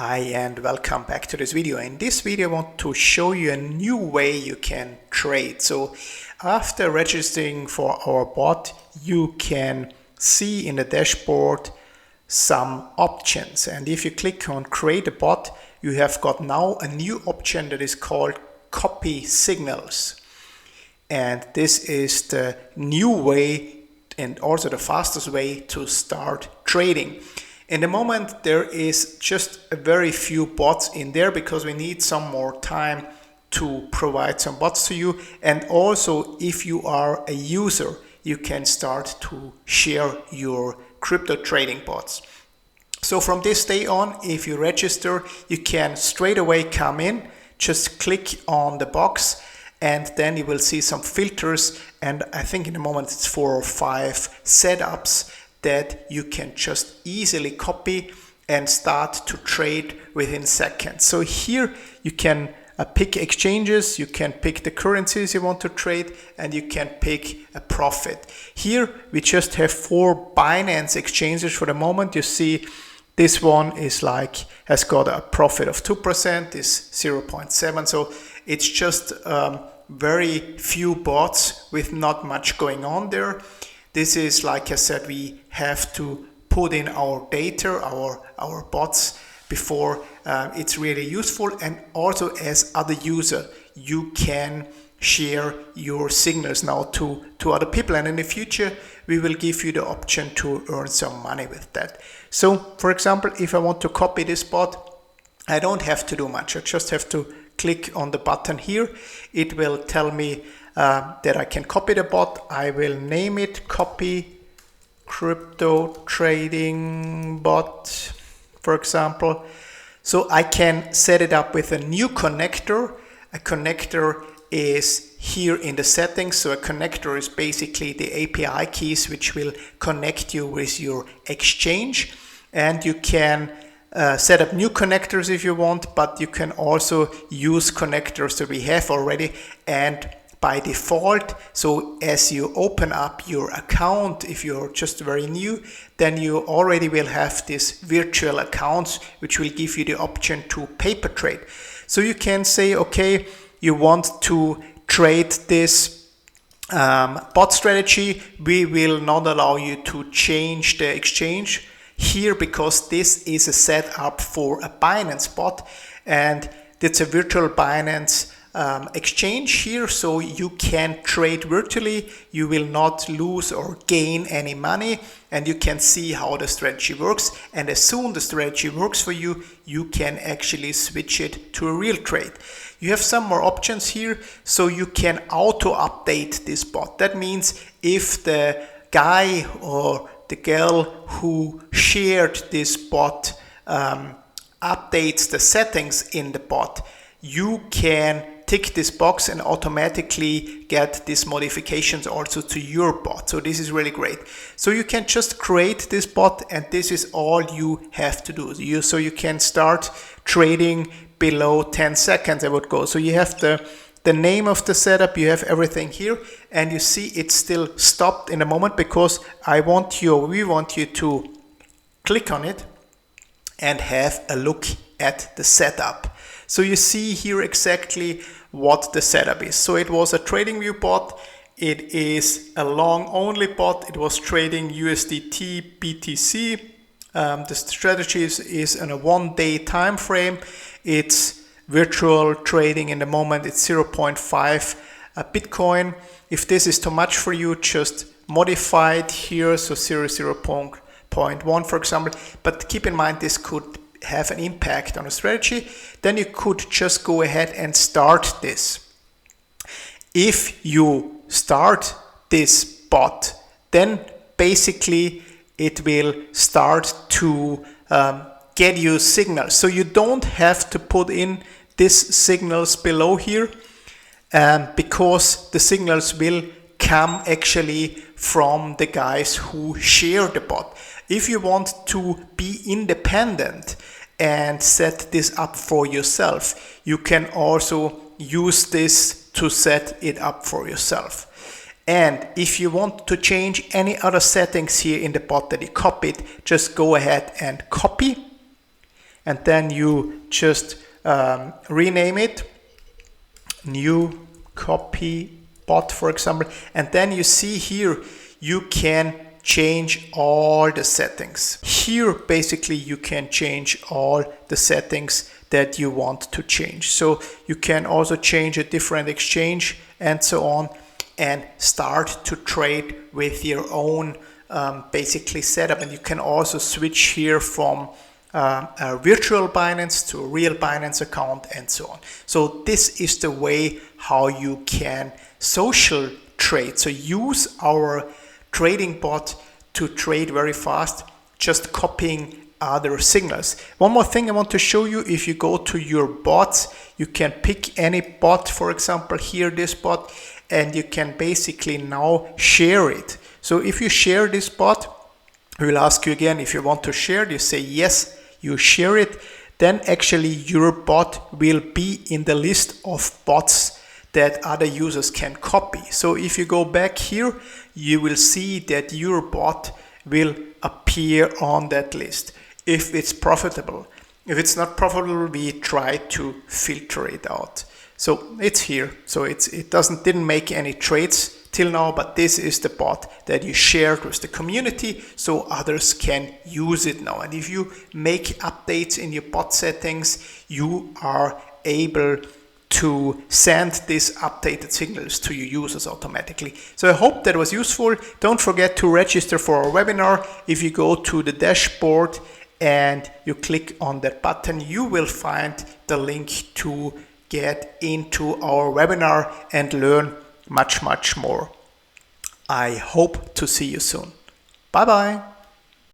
Hi and welcome back to this video. In this video I want to show you a new way you can trade. So after registering for our bot, you can see in the dashboard some options, and if you click on create a bot, you have got now a new option that is called copy signals. And this is the new way and also the fastest way to start trading. In the moment there is just a very few bots in there because we need some more time to provide some bots to you, and also if you are a user you can start to share your crypto trading bots. So from this day on, if you register, you can straight away come in, just click on the box and then you will see some filters, and I think in the moment it's 4 or 5 setups that you can just easily copy and start to trade within seconds. So here you can pick exchanges, you can pick the currencies you want to trade, and you can pick a profit. Here we just have 4 Binance exchanges for the moment. You see this one is has got a profit of 2%, is 0.7. So it's just very few bots with not much going on there. This is, like I said, we have to put in our data, our bots before it's really useful. And also as other user, you can share your signals now to other people. And in the future, we will give you the option to earn some money with that. So for example, if I want to copy this bot, I don't have to do much. I just have to click on the button here. It will tell me that I can copy the bot. I will name it copy crypto trading bot, for example. So I can set it up with a new connector. A connector is here in the settings. So a connector is basically the API keys which will connect you with your exchange, and you can set up new connectors if you want, but you can also use connectors that we have already. And by default, so as you open up your account, if you're just very new, then you already will have this virtual accounts which will give you the option to paper trade. So you can say, okay, you want to trade this bot strategy. We will not allow you to change the exchange here because this is a setup for a Binance bot, and it's a virtual Binance exchange here, so you can trade virtually. You will not lose or gain any money, and you can see how the strategy works. And as soon as the strategy works for you, you can actually switch it to a real trade. You have some more options here, so you can auto update this bot. That means if the guy or the girl who shared this bot updates the settings in the bot, you can tick this box and automatically get these modifications also to your bot. So this is really great. So you can just create this bot, and this is all you have to do. So you can start trading below 10 seconds, I would go. So you have the name of the setup, you have everything here, and you see it's still stopped in a moment because we want you to click on it and have a look at the setup. So you see here exactly what the setup is. So it was a TradingView bot. It is a long only bot. It was trading USDT BTC. The strategy is in a 1-day time frame. It's virtual trading in the moment. It's 0.5 Bitcoin. If this is too much for you, just modify it here. So 0.1 for example. But keep in mind this could have an impact on a strategy. Then you could just go ahead and start this. If you start this bot, then basically it will start to get you signals. So you don't have to put in these signals below here because the signals will come actually from the guys who share the bot. If you want to be independent and set this up for yourself, you can also use this to set it up for yourself. And if you want to change any other settings here in the bot that you copied, just go ahead and copy. and then you just rename it, new copy bot, for example, and then you see here you can change all the settings. Here basically you can change all the settings that you want to change. So you can also change a different exchange and so on, and start to trade with your own basically setup. And you can also switch here from a virtual Binance to a real Binance account and so on. So this is the way how you can social trade. So use our trading bot to trade very fast, just copying other signals. One more thing I want to show you: if you go to your bots, you can pick any bot, for example here this bot, and you can basically now share it. So if you share this bot, we will ask you again if you want to share it. You say yes, you share it, then actually your bot will be in the list of bots that other users can copy. So if you go back here, you will see that your bot will appear on that list if it's profitable. If it's not profitable, we try to filter it out. So it's here. So it didn't make any trades till now, but this is the bot that you shared with the community, so others can use it now. And if you make updates in your bot settings, you are able to send these updated signals to your users automatically. So I hope that was useful. Don't forget to register for our webinar. If you go to the dashboard and you click on that button, you will find the link to get into our webinar and learn much more. I hope to see you soon. Bye bye.